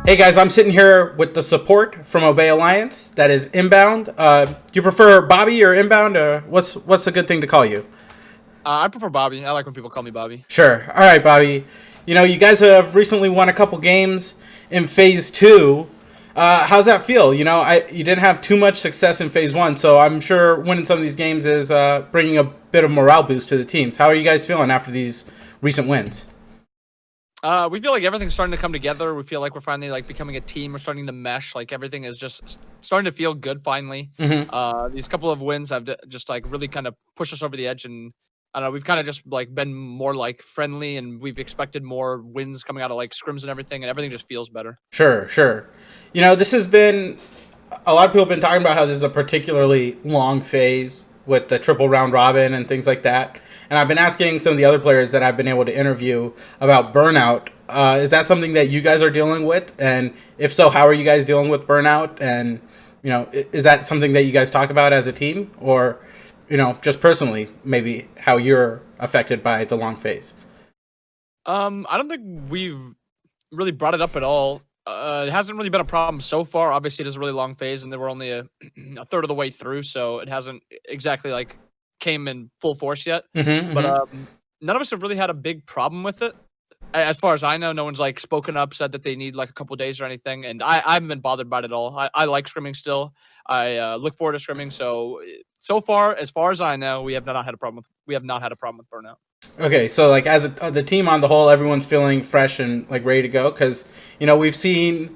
Hey guys, I'm sitting here with the support from Obey Alliance. That is Inbound. Do you prefer Bobby or Inbound, or what's a good thing to call you? I prefer Bobby. I like when people call me Bobby. Sure. All right, Bobby. You know, you guys have recently won a couple games in Phase 2. How's that feel? You didn't have too much success in Phase 1, so I'm sure winning some of these games is bringing a bit of morale boost to the teams. How are you guys feeling after these recent wins? We feel like everything's starting to come together. We feel like we're finally like becoming a team. We're starting to mesh. Like everything is just starting to feel good finally. Mm-hmm. These couple of wins have just like really kind of pushed us over the edge, and I don't know. We've kind of just like been more like friendly, and we've expected more wins coming out of like scrims and everything just feels better. Sure, sure. This has been a lot of people have been talking about how this is a particularly long phase with the triple round robin and things like that. And I've been asking some of the other players that I've been able to interview about Burnout. Is that something that you guys are dealing with? And if so, how are you guys dealing with Burnout? And, is that something that you guys talk about as a team? Or, just personally, maybe how you're affected by the long phase? I don't think we've really brought it up at all. It hasn't really been a problem so far. Obviously, it is a really long phase, and then we're only a third of the way through, so it hasn't exactly like came in full force yet. Mm-hmm, But mm-hmm. none of us have really had a big problem with it. As far as I know, no one's like spoken up, said that they need like a couple days or anything, and I haven't been bothered by it at all. I like scrimming still. I look forward to scrimming. So far, as far as I know, we have not had a problem with burnout. Okay, so like as the team on the whole, everyone's feeling fresh and like ready to go because we've seen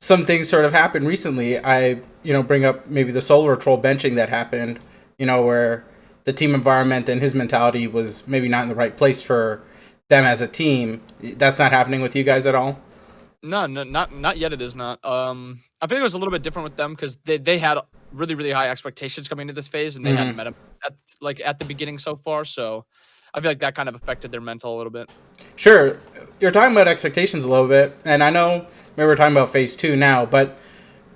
some things sort of happen recently. I bring up maybe the solar troll benching that happened, where the team environment and his mentality was maybe not in the right place for them as a team. That's not happening with you guys at all. No, no, not yet. It is not. I think it was a little bit different with them because they had really high expectations coming into this phase, and they hadn't Mm-hmm. met them at the beginning so far. So I feel like that kind of affected their mental a little bit. Sure, you're talking about expectations a little bit, and I know maybe we're talking about phase 2 now, but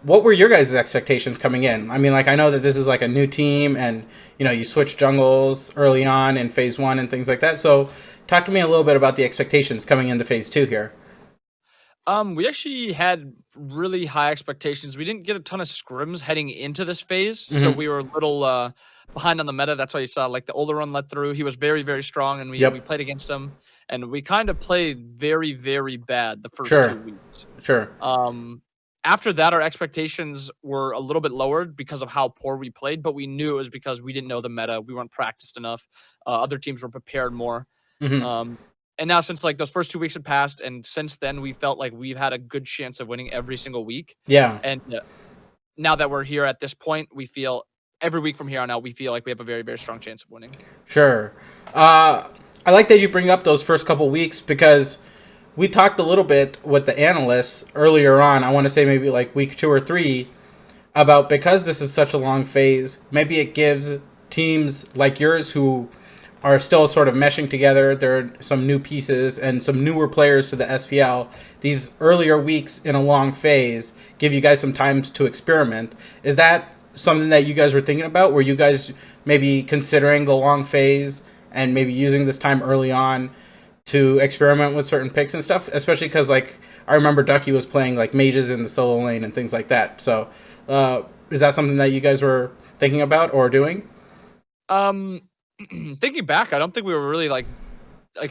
what were your guys' expectations coming in? I mean, like I know that this is like a new team, and you switched jungles early on in phase 1 and things like that. So, talk to me a little bit about the expectations coming into phase 2 here. We actually had really high expectations. We didn't get a ton of scrims heading into this phase, so Mm-hmm. we were a little behind on the meta. That's why you saw like the older run let through. He was very strong, and we Yep. played against him, and we kind of played very bad the first Sure. 2 weeks. Sure. Um, After that, our expectations were a little bit lowered because of how poor we played, but we knew it was because we didn't know the meta. We weren't practiced enough. Other teams were prepared more. Mm-hmm. Um, and now since like those first 2 weeks had passed, and since then we felt like we've had a good chance of winning every single week. Yeah. And now that we're here at this point, we feel every week from here on out, we feel like we have a very strong chance of winning. Sure. I like that you bring up those first couple weeks because we talked a little bit with the analysts earlier on. I want to say maybe like week 2 or 3 about because this is such a long phase. Maybe it gives teams like yours who are still sort of meshing together. There are some new pieces and some newer players to the SPL. These earlier weeks in a long phase give you guys some time to experiment. Is that something that you guys were thinking about? Were you guys maybe considering the long phase and maybe using this time early on to experiment with certain picks and stuff? Especially because like I remember Ducky was playing like mages in the solo lane and things like that. So is that something that you guys were thinking about or doing? Um, Thinking back, I don't think we were really like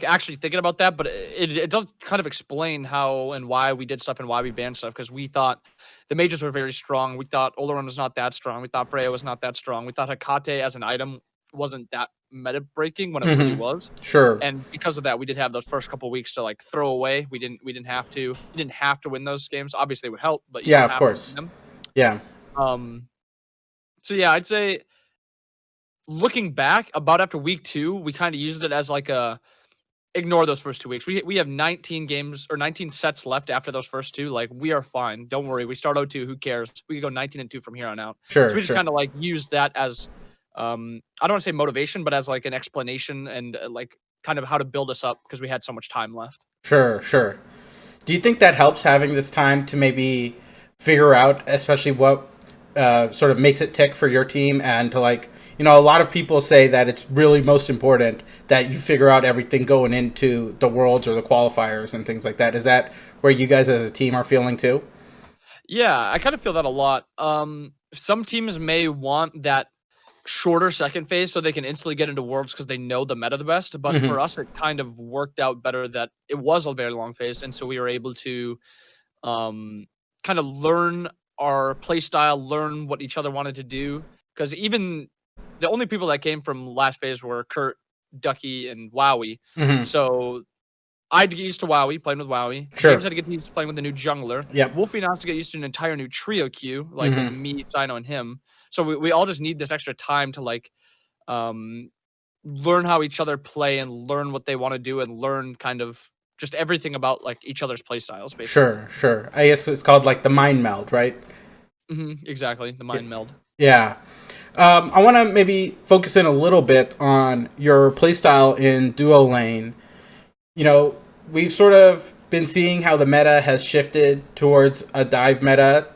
actually thinking about that, but it does kind of explain how and why we did stuff and why we banned stuff because we thought the mages were very strong. We thought Oleron was not that strong. We thought Freya was not that strong. We thought Hekate as an item wasn't that meta breaking when it really Mm-hmm. was. Sure. And because of that, we did have those first couple weeks to like throw away. We didn't have to. You didn't have to win those games. Obviously, it would help, but you Yeah, don't of have to win course. them. Yeah. Um, so yeah, I'd say looking back, about after week 2, we kind of used it as like a ignore those first 2 weeks. We have 19 games or 19 sets left after those first 2. Like we are fine. Don't worry. We start 0-2. Who cares? We can go 19-2 from here on out. So Sure, we just sure. kind of like use that as I don't want to say motivation, but as like an explanation and like kind of how to build us up because we had so much time left. Sure, sure. Do you think that helps having this time to maybe figure out, especially what sort of makes it tick for your team, and to like you know, a lot of people say that it's really most important that you figure out everything going into the Worlds or the qualifiers and things like that. Is that where you guys as a team are feeling too? Yeah, I kind of feel that a lot. Some teams may want that shorter second phase so they can instantly get into Worlds because they know the meta the best. But Hmm. for us, it kind of worked out better that it was a very long phase, and so we were able to um, kind of learn our play style, learn what each other wanted to do. Because even the only people that came from last phase were Kurt, Ducky, and Wowie. Hmm. So I'd get used to Wowie, playing with Wowie. James Sure. had to get used to playing with the new jungler. Yep. Wolfie now has to get used to an entire new trio queue, like with Hmm. me, Cyno, and him. So we all just need this extra time to like um, learn how each other play and learn what they want to do and learn kind of just everything about like each other's play styles, basically. Sure. Sure. I guess it's called like the mind meld, right? Exactly, the Y- mind meld. Yeah. I want to maybe focus in a little bit on your playstyle in duo lane. You know, we've sort of been seeing how the meta has shifted towards a dive meta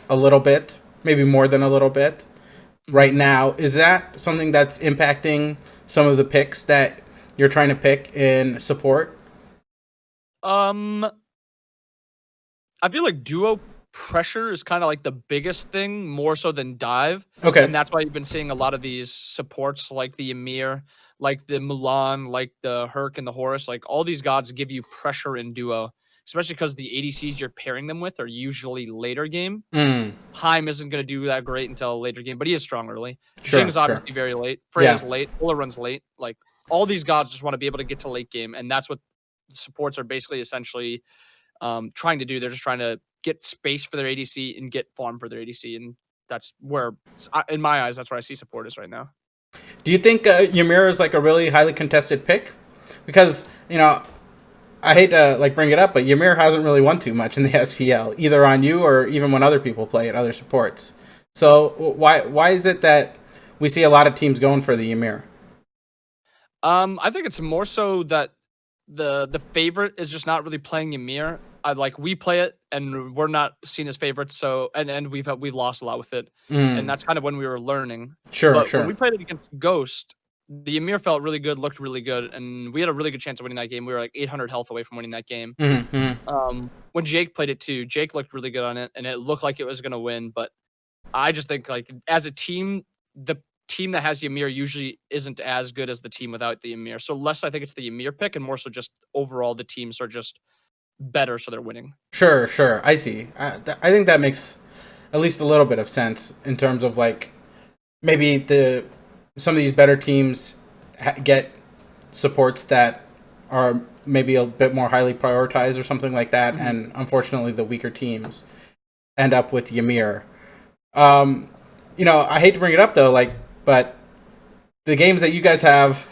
a little bit, maybe more than a little bit hmm right now. Is that something that's impacting some of the picks that you're trying to pick in support? Um, I feel like duo pressure is kind of like the biggest thing, more so than dive, and Okay. that's why you've been seeing a lot of these supports like the Ymir, like the Mulan, like the Herc and the Horus. Like all these gods give you pressure in duo, especially because the ADCs you're pairing them with are usually later game. Mm, Heim isn't going to do that great until a later game, but he is strong early. sure, Jing's sure. obviously very late. Yeah, Freya's late. Ola runs late. Like all these gods just want to be able to get to late game, and that's what supports are basically essentially trying to do. They're just trying to get space for their ADC and get farm for their ADC, and that's where, in my eyes, that's where I see support is right now. do you think Ymir is like a really highly contested pick? Because, you know, I hate to like bring it up, but Ymir hasn't really won too much in the SPL, either on you or even when other people play it, other supports. So why is it that we see a lot of teams going for the Ymir? I think it's more so that the favorite is just not really playing Ymir. I like we play it and we're not seen as favorites, so and we've lost a lot with it, and Mm, that's kind of when we were learning. sure, But when sure. we played it against Ghost, the Ymir felt really good, looked really good, and we had a really good chance of winning that game. We were like 800 health away from winning that game. Mm-hmm, mm-hmm. When Jake played it too, Jake looked really good on it, and it looked like it was gonna win. But I just think like as a team, the team that has the Ymir usually isn't as good as the team without the Ymir. So less I think it's the Ymir pick, and more so just overall the teams are just better, so they're winning. Sure, sure. I see. I think that makes at least a little bit of sense in terms of like maybe the some of these better teams get supports that are maybe a bit more highly prioritized or something like that, Mhm. and unfortunately the weaker teams end up with Ymir. Um, you know, I hate to bring it up though, like, but the games that you guys have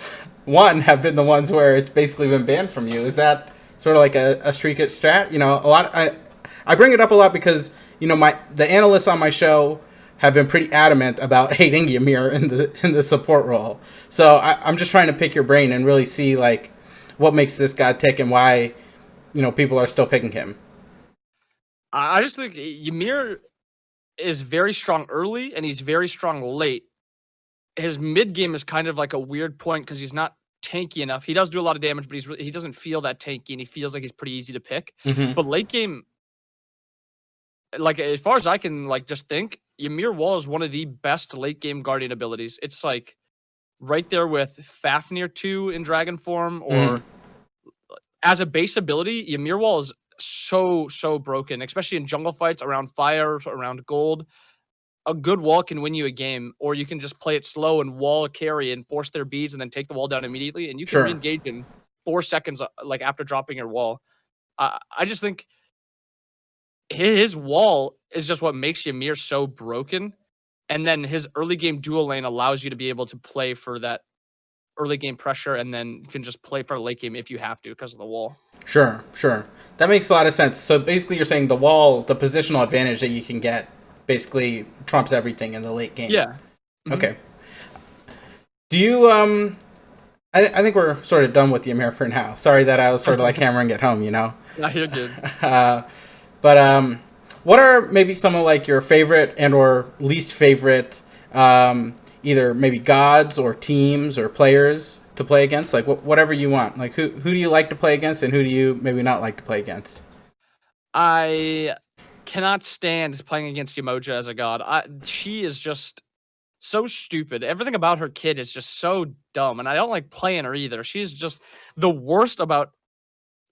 won have been the ones where it's basically been banned from you. Is that sort of like a streak at strat? You know, a lot. I bring it up a lot because you know the analysts on my show have been pretty adamant about hating Ymir in the support role. So I'm just trying to pick your brain and really see like what makes this guy tick and why you know people are still picking him. I just think Ymir is very strong early and he's very strong late. His mid game is kind of like a weird point because he's not tanky enough. He does do a lot of damage, but he doesn't feel that tanky, and he feels like he's pretty easy to pick. Hmm. But late game, like as far as I can like just think, Ymir Wall is one of the best late game guardian abilities. It's like right there with Fafnir 2 in dragon form, Hmm. or as a base ability, Ymir Wall is so broken, especially in jungle fights around fire, around gold. A good wall can win you a game, or you can just play it slow and wall a carry and force their beads and then take the wall down immediately, and you can Sure. re-engage in 4 seconds, like after dropping your wall. I just think his wall is just what makes Ymir so broken, and then his early game dual lane allows you to be able to play for that early game pressure, and then you can just play for late game if you have to because of the wall. Sure, sure. That makes a lot of sense. So basically, you're saying the wall, the positional advantage that you can get, basically trumps everything in the late game. Yeah. Mhm. Okay. Do you I think we're sort of done with the Ymir for now. Sorry that I was sort of like hammering it home, you know. Nah, you're good. uh, but what are maybe some of like your favorite and or least favorite either maybe gods or teams or players to play against? Like whatever you want. Like who do you like to play against, and who do you maybe not like to play against? I cannot stand playing against Umoja as a god. She is just so stupid. Everything about her kid is just so dumb, and I don't like playing her either. She's just the worst about,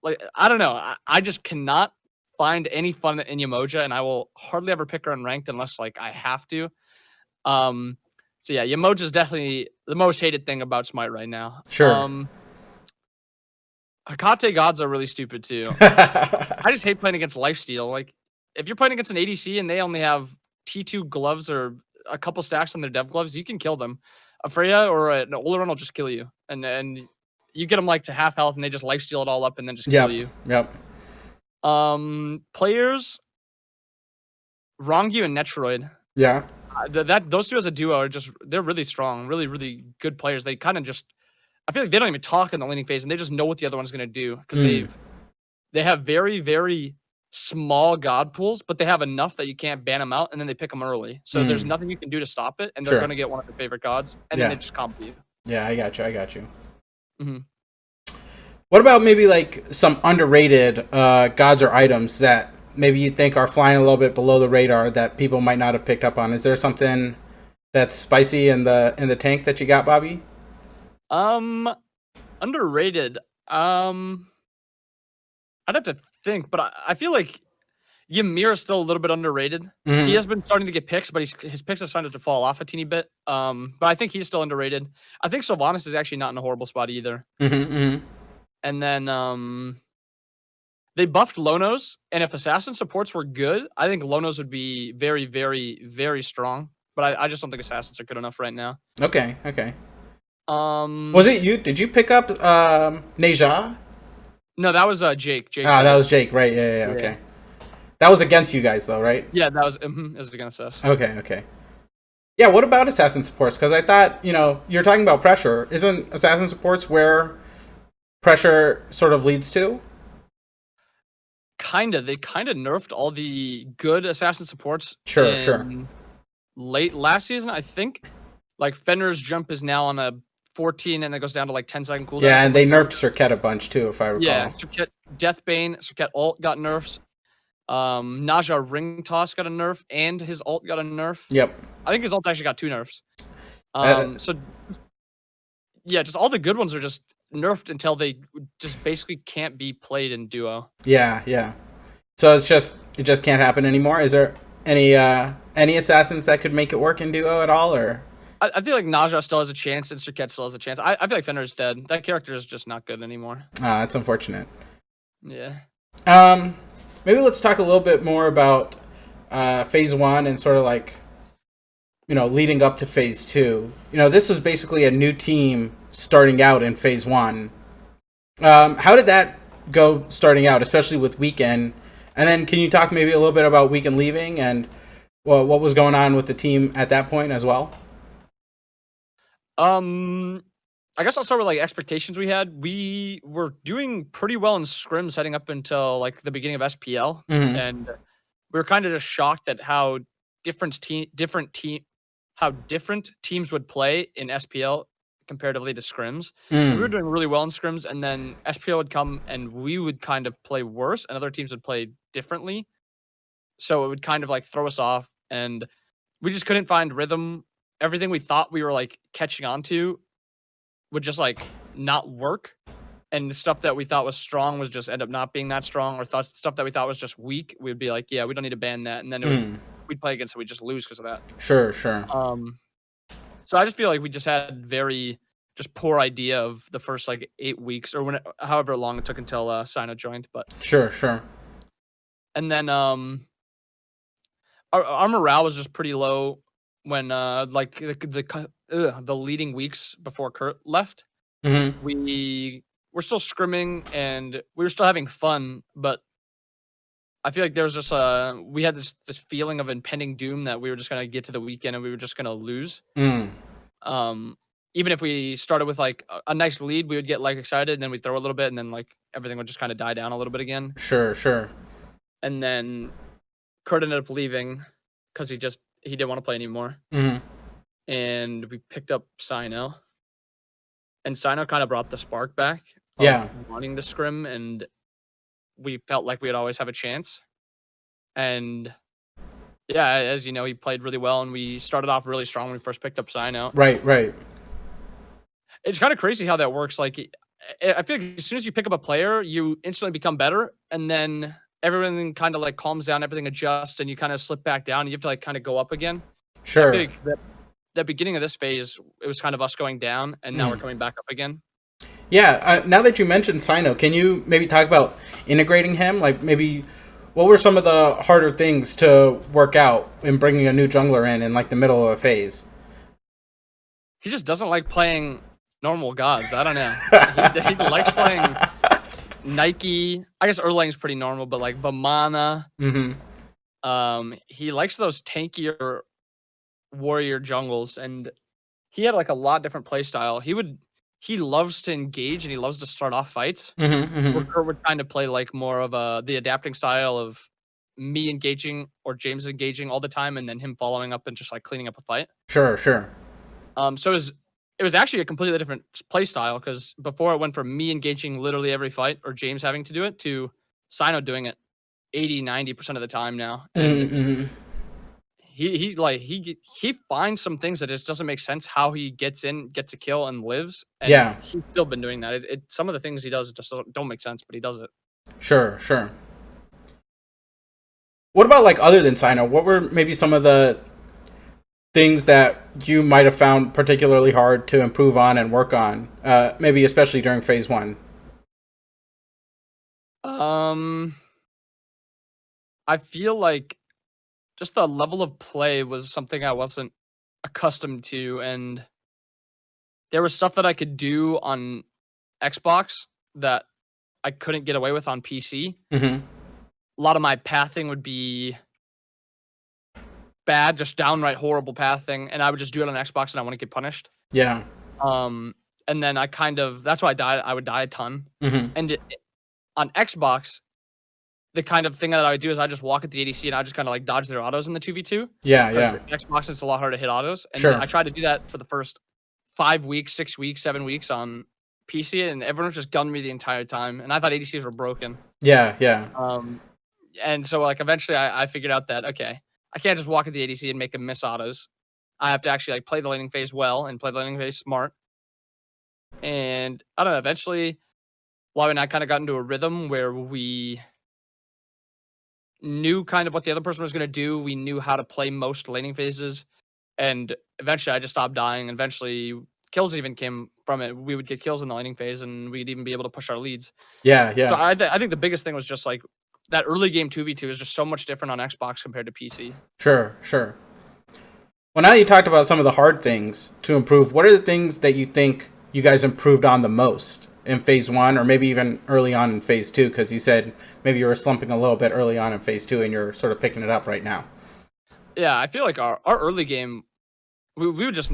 like, I don't know. I just cannot find any fun in Umoja, and I will hardly ever pick her in ranked unless like I have to. Um, so yeah, Umoja is definitely the most hated thing about Smite right now. Sure. Hakate gods are really stupid too. I just hate playing against lifesteal. Like, if you're playing against an ADC and they only have T2 gloves or a couple stacks on their dev gloves, you can kill them. A Freya or an Oleron will just kill you, and you get them like to half health, and they just lifesteal it all up and then just kill you. Yep. Players, Rongu and Netroid. Yeah. Those two as a duo are they're really strong, really really good players. They kind of just, I feel like they don't even talk in the laning phase, and they just know what the other one's gonna do because they have very very small god pools, but they have enough that you can't ban them out, and then they pick them early. So there's nothing you can do to stop it, and they're gonna get one of their favorite gods, and then they just comp you. Yeah, I got you. Mm-hmm. What about maybe like some underrated gods or items that maybe you think are flying a little bit below the radar that people might not have picked up on? Is there something that's spicy in the tank that you got, Bobby? Underrated. I'd have to think, but I feel like Ymir is still a little bit underrated. Mm-hmm. He has been starting to get picks, but his picks have started to fall off a teeny bit. But I think he's still underrated. I think Sylvanas is actually not in a horrible spot either. Mm-hmm. And then they buffed Lonos, and if assassin supports were good, I think Lonos would be very, very, very strong. But I just don't think assassins are good enough right now. Okay. Was it you? Did you pick up Neja? No, that was Jake. That was Jake, right? Yeah. Okay. That was against you guys, though, right? Yeah, that was it was against us. Okay. Yeah, what about assassin supports? Because I thought, you're talking about pressure. Isn't assassin supports where pressure sort of leads to? Kinda. They kinda nerfed all the good assassin supports. Sure. Late last season, I think. Like, Fenrir's jump is now on a 14, and it goes down to like 10-second cooldown. Yeah, and they nerfed Serket a bunch too, if I recall. Yeah, Serket, Deathbane, Serket ult got nerfs. Naja ring toss got a nerf, and his ult got a nerf. Yep. I think his ult actually got 2 nerfs. So yeah, just all the good ones are just nerfed until they just basically can't be played in duo. Yeah. So it just can't happen anymore. Is there any assassins that could make it work in duo at all, or? I feel like Naja still has a chance, and Serket still has a chance. I feel like Fenrir's dead. That character is just not good anymore. That's unfortunate. Yeah. Maybe let's talk a little bit more about phase 1 and sort of like, leading up to phase 2. This was basically a new team starting out in phase 1. How did that go starting out, especially with Weekend? And then can you talk maybe a little bit about Weekend leaving and what was going on with the team at that point as well? I guess I'll start with like expectations we had. We were doing pretty well in scrims heading up until like the beginning of SPL, and we were kind of just shocked at how different teams would play in SPL comparatively to scrims. We were doing really well in scrims, and then SPL would come and we would kind of play worse, and other teams would play differently. So it would kind of like throw us off, and we just couldn't find rhythm. Everything we thought we were like catching on to would just like not work, and the stuff that we thought was strong was just end up not being that strong, or stuff that we thought was just weak, we'd be like, yeah, we don't need to ban that, and then we'd play against it, we'd just lose because of that. Sure. So I just feel like we just had very just poor idea of the first like 8 weeks or however long it took until Cyno joined, but sure. And then our morale was just pretty low when like the leading weeks before Kurt left. We were still scrimming and we were still having fun, but I feel like there was just we had this feeling of impending doom that we were just gonna get to the weekend and we were just gonna lose. Even if we started with like a nice lead, we would get like excited, and then we'd throw a little bit, and then like everything would just kind of die down a little bit again. Sure. And then Kurt ended up leaving because he didn't want to play anymore. And and we picked up Cyno. And Cyno kind of brought the spark back of Yeah. wanting to scrim, and we felt like we'd always have a chance. And yeah, as you know, he played really well, and we started off really strong when we first picked up Cyno. Right. It's kind of crazy how that works. Like, I feel like as soon as you pick up a player, you instantly become better, and then everything kind of like calms down, everything adjusts, and you kind of slip back down. And you have to like kind of go up again. Sure. I think that the beginning of this phase, it was kind of us going down, and now we're coming back up again. Yeah. Now that you mentioned Cyno, can you maybe talk about integrating him? Like maybe what were some of the harder things to work out in bringing a new jungler in like the middle of a phase? He just doesn't like playing normal gods. I don't know. He likes playing Nike. I guess Erlang's pretty normal, but like Vamana. He likes those tankier warrior jungles, and he had like a lot different play style. He loves to engage, and he loves to start off fights. Where Kurt would kind of play like more of the adapting style of me engaging or James engaging all the time, and then him following up and just like cleaning up a fight. Sure. So it was actually a completely different play style, because before it went from me engaging literally every fight or James having to do it to Cyno doing it 80-90% of the time now. And he finds some things that just doesn't make sense how he gets a kill and lives. And Yeah. he's still been doing that. Some of the things he does just don't make sense, but he does it. Sure. What about like other than Cyno? What were maybe some of the things that you might have found particularly hard to improve on and work on? Maybe especially during phase 1. I feel like just the level of play was something I wasn't accustomed to, and there was stuff that I could do on Xbox that I couldn't get away with on PC. A lot of my pathing would be bad, just downright horrible pathing, and I would just do it on Xbox, and I wouldn't get punished. Yeah. And then that's why I would die a ton. And on Xbox, the kind of thing that I would do is I just walk at the ADC and I just kind of like dodge their autos in the 2v2. Yeah. Xbox, it's a lot harder to hit autos. And Sure. I tried to do that for the first 5 weeks, 6 weeks, 7 weeks on PC, and everyone just gunned me the entire time. And I thought ADCs were broken. Yeah. And so like eventually I figured out that, okay, I can't just walk at the ADC and make them miss autos. I have to actually like play the laning phase well and play the laning phase smart. And I don't know, eventually Lobby and I kind of got into a rhythm where we knew kind of what the other person was going to do. We knew how to play most laning phases. And eventually I just stopped dying. Eventually kills even came from it. We would get kills in the laning phase, and we'd even be able to push our leads. Yeah. So I think the biggest thing was just like that early game 2v2 is just so much different on Xbox compared to PC. Sure. Well, now you talked about some of the hard things to improve. What are the things that you think you guys improved on the most in phase 1, or maybe even early on in phase 2? Because you said maybe you were slumping a little bit early on in phase 2, and you're sort of picking it up right now. Yeah, I feel like our early game, we would just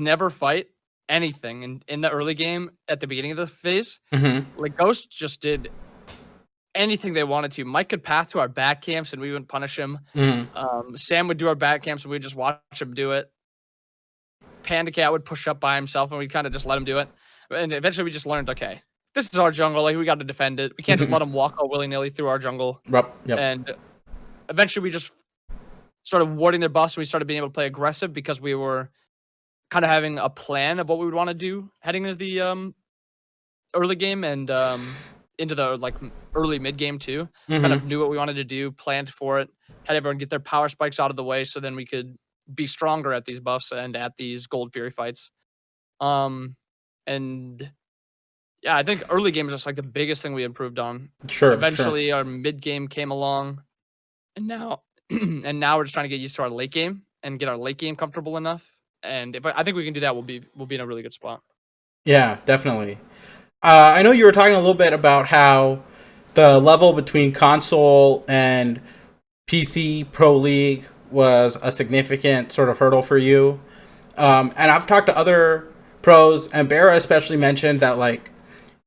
never fight anything in the early game at the beginning of the phase. Like Ghost just did anything they wanted to. Mike could path to our back camps and we wouldn't punish him. Sam would do our back camps and we'd just watch him do it. Panda Cat would push up by himself and we kind of just let him do it. And eventually we just learned, okay, this is our jungle. Like we got to defend it. We can't just let him walk all willy-nilly through our jungle. Yep. And eventually we just started warding their buffs. And we started being able to play aggressive because we were kind of having a plan of what we would want to do heading into the early game and into the like early mid game too. Kind of knew what we wanted to do, planned for it, had everyone get their power spikes out of the way so then we could be stronger at these buffs and at these Gold Fury fights. And yeah, I think early game is just like the biggest thing we improved on. Eventually our mid game came along, and now we're just trying to get used to our late game and get our late game comfortable enough. And I think we can do that, we'll be in a really good spot. Yeah, definitely. I know you were talking a little bit about how the level between console and PC Pro League was a significant sort of hurdle for you. And I've talked to other pros, and Barra especially mentioned that, like,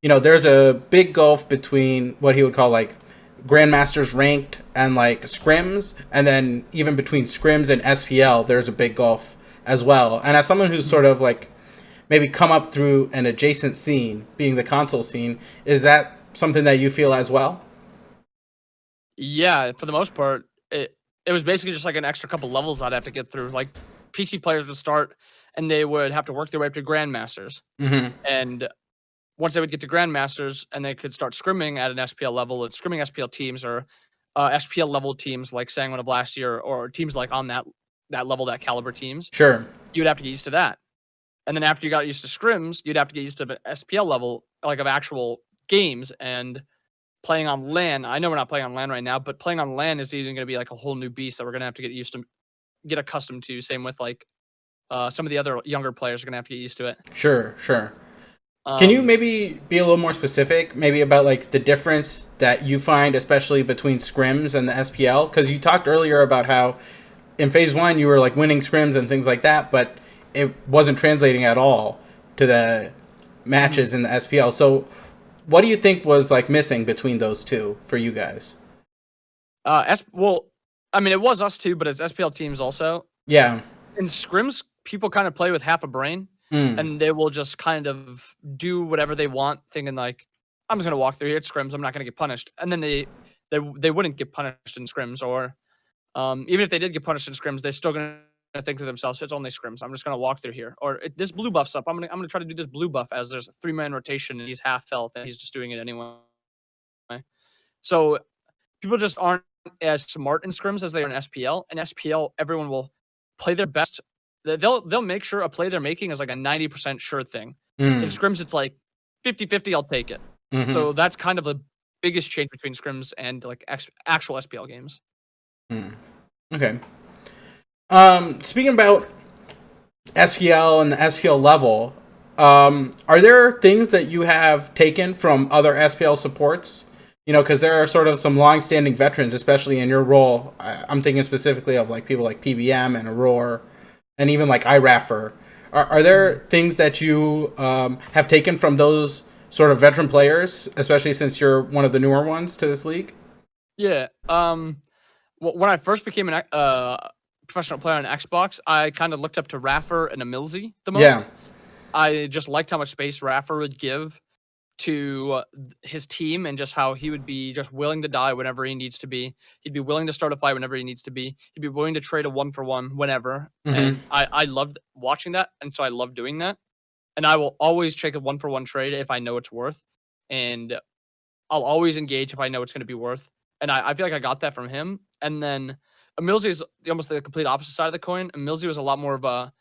you know, there's a big gulf between what he would call like Grandmasters ranked and like Scrims, and then even between Scrims and SPL, there's a big gulf as well. And as someone who's sort of like maybe come up through an adjacent scene, being the console scene, is that something that you feel as well? Yeah, for the most part, it was basically just like an extra couple levels I'd have to get through. Like PC players would start and they would have to work their way up to grandmasters. Mm-hmm. And once they would get to grandmasters and they could start scrimming at an SPL level, and scrimming SPL teams or SPL level teams like Sanguine of last year, or teams like on that level, that caliber teams, Sure. you'd have to get used to that. And then after you got used to scrims, you'd have to get used to the SPL level, like of actual games and playing on LAN. I know we're not playing on LAN right now, but playing on LAN is even going to be like a whole new beast that we're going to have to get used to, get accustomed to. Same with like some of the other younger players are going to have to get used to it. Sure. Sure. Can you maybe be a little more specific, maybe about like the difference that you find, especially between scrims and the SPL? Because you talked earlier about how in phase one you were like winning scrims and things like that, but it wasn't translating at all to the matches in the SPL. So, what do you think was like missing between those two for you guys? Well, I mean, it was us too, but it's SPL teams also. Yeah. In scrims, people kind of play with half a brain. And they will just kind of do whatever they want, thinking like, I'm just gonna walk through here. It's scrims. I'm not gonna get punished. And then they wouldn't get punished in scrims, or even if they did get punished in scrims, they're still gonna think to themselves, it's only scrims. I'm just gonna walk through here. Or this blue buff's up. I'm gonna try to do this blue buff as there's a 3-man rotation and he's half health and he's just doing it anyway. So people just aren't as smart in scrims as they are in SPL. In SPL, everyone will play their best. They'll make sure a play they're making is like a 90% sure thing. In scrims, it's like 50-50, I'll take it. Mm-hmm. So that's kind of the biggest change between scrims and like actual SPL games. Okay. Speaking about SPL and the SPL level, are there things that you have taken from other SPL supports? You know, because there are sort of some long-standing veterans, especially in your role. I'm thinking specifically of like people like PBM and Aurora, and even like iRaffer. Are there things that you have taken from those sort of veteran players, especially since you're one of the newer ones to this league? Yeah. When I first became a professional player on Xbox, I kind of looked up to Raffer and Emilzy the most. Yeah. I just liked how much space Raffer would give to his team and just how he would be just willing to die whenever he needs to be. He'd be willing to start a fight whenever he needs to be. He'd be willing to trade a 1-for-1 whenever. And I loved watching that. And so I love doing that. And I will always take a 1-for-1 trade if I know it's worth. And I'll always engage if I know it's going to be worth. And I feel like I got that from him. And then Emilzy is almost the complete opposite side of the coin. Emilzy was a lot more of a,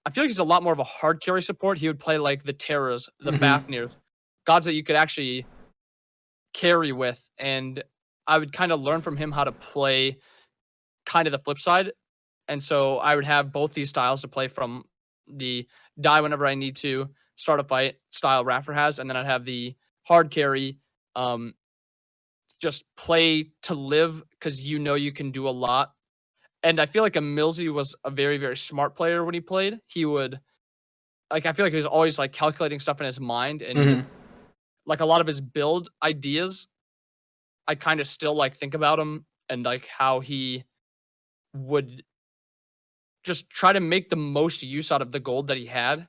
I feel like he's a lot more of a hard carry support. He would play like the Terras, the Fafnirs, gods that you could actually carry with. And I would kind of learn from him how to play kind of the flip side. And so I would have both these styles to play from: the die whenever I need to, start a fight style Raffer has, and then I'd have the hard carry, just play to live because you know you can do a lot. And I feel like Emilzy was a very, very smart player when he played. He would, like, I feel like he was always like calculating stuff in his mind, and like a lot of his build ideas, I kind of still like think about him and like how he would just try to make the most use out of the gold that he had.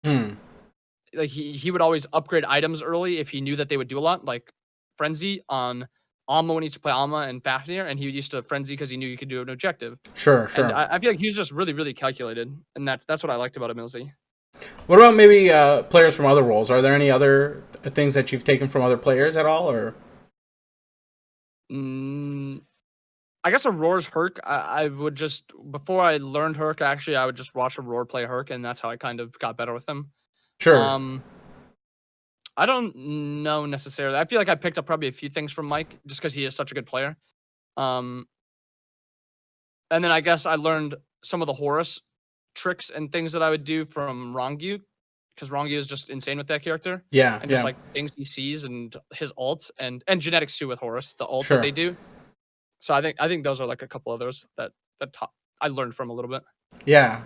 Like he would always upgrade items early if he knew that they would do a lot, like Frenzy on Alma when he used to play Alma and Fafnir, and he used to Frenzy because he knew you could do an objective. Sure, And sure. I feel like he's just really, really calculated, and that's what I liked about Emilzy. What about maybe players from other roles? Are there any other things that you've taken from other players at all, or? I guess Aurora's Herc. I would just, before I learned Herc, actually, I would just watch Aurora play Herc, and that's how I kind of got better with him. Sure. I don't know necessarily. I feel like I picked up probably a few things from Mike just because he is such a good player. And then I guess I learned some of the Horus tricks and things that I would do from Rongyu, because Rongyu is just insane with that character. Yeah, And just like things he sees and his ults and genetics too with Horus, the ults Sure. that they do. So I think those are like a couple others that I learned from a little bit. Yeah.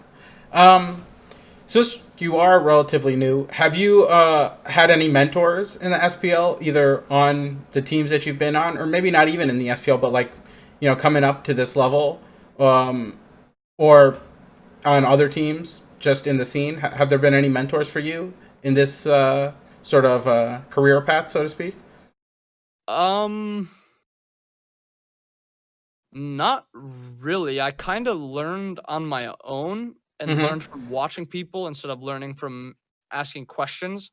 Since you are relatively new, have you had any mentors in the SPL, either on the teams that you've been on, or maybe not even in the SPL, but like, you know, coming up to this level, or on other teams, just in the scene? Have there been any mentors for you in this sort of career path, so to speak? Not really. I kind of learned on my own and Mm-hmm. learned from watching people instead of learning from asking questions.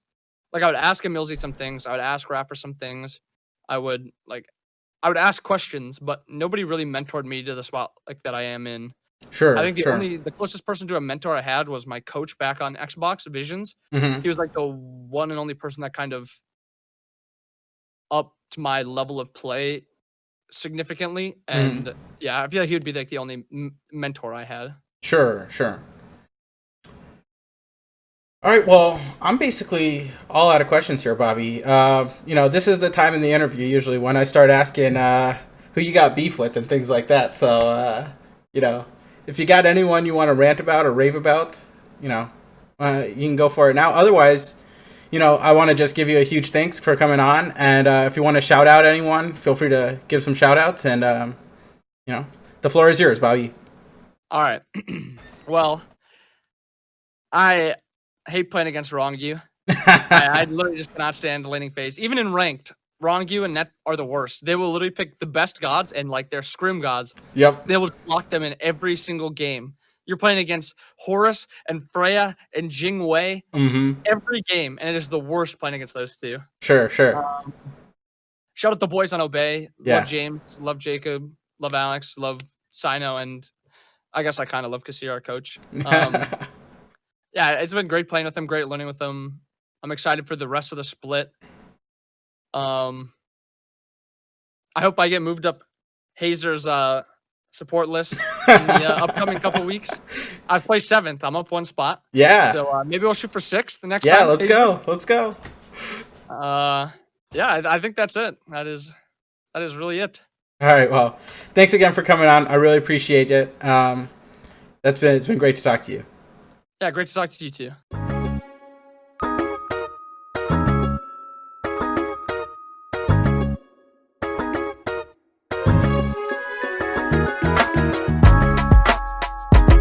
Like I would ask Emilzy some things, I would ask Raffer some things. I would like I would ask questions, but nobody really mentored me to the spot like that I am in. I Sure, think sure. the closest person to a mentor I had was my coach back on Xbox Visions. Mm-hmm. He was like the one and only person that kind of upped my level of play significantly. Mm-hmm. And yeah, I feel like he would be like the only mentor I had. Sure, sure. All right, well, I'm basically all out of questions here, Bobby. This is the time in the interview usually when I start asking who you got beef with and things like that. So, if you got anyone you want to rant about or rave about, you can go for it now. Otherwise, I want to just give you a huge thanks for coming on. And if you want to shout out anyone, feel free to give some shout outs. And, the floor is yours, Bobby. All right. Well, I hate playing against Wrongu. I literally just cannot stand laning phase. Even in ranked, Wrongu and Net are the worst. They will literally pick the best gods and like their scrim gods. Yep. They will block them in every single game. You're playing against Horus and Freya and Jing Wei Mm-hmm. every game, and it is the worst playing against those two. Sure, sure. Shout out the boys on Obey. Yeah. Love James, love Jacob, love Alex, love Cyno, and I guess I kind of love Kassir, our coach. Yeah, it's been great playing with him, great learning with him. I'm excited for the rest of the split. I hope I get moved up Hazer's support list in the upcoming couple weeks. I've placed 7th. I'm up 1 spot. Yeah. So maybe we'll shoot for 6th the next Yeah, time. let's go. Let's go. Yeah, I think that's it. That is really it. All right. Well, thanks again for coming on. I really appreciate it. It's been great to talk to you. Yeah, great to talk to you too.